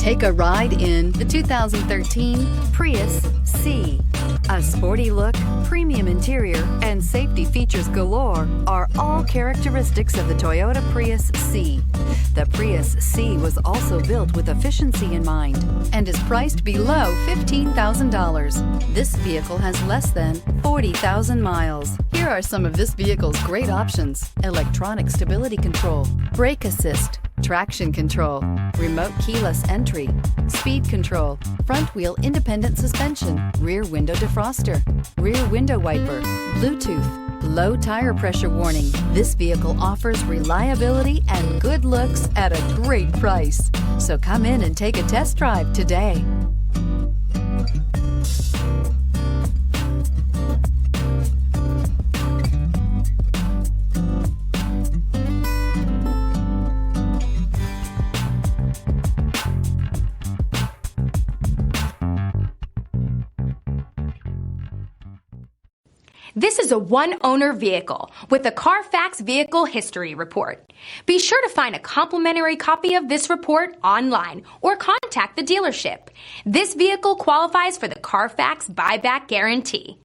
Take a ride in the 2013 Prius C. A sporty look, premium interior, and safety features galore are all characteristics of the Toyota Prius C. The Prius C was also built with efficiency in mind and is priced below $15,000. This vehicle has less than 40,000 miles. Here are some of this vehicle's great options: electronic stability control, brake assist, traction control, remote keyless entry, speed control, front wheel independent suspension, rear window defroster, rear window wiper, Bluetooth, low tire pressure warning. This vehicle offers reliability and good looks at a great price. So come in and take a test drive today. This is a one-owner vehicle with a CARFAX Vehicle History Report. Be sure to find a complimentary copy of this report online or contact the dealership. This vehicle qualifies for the CARFAX Buyback Guarantee.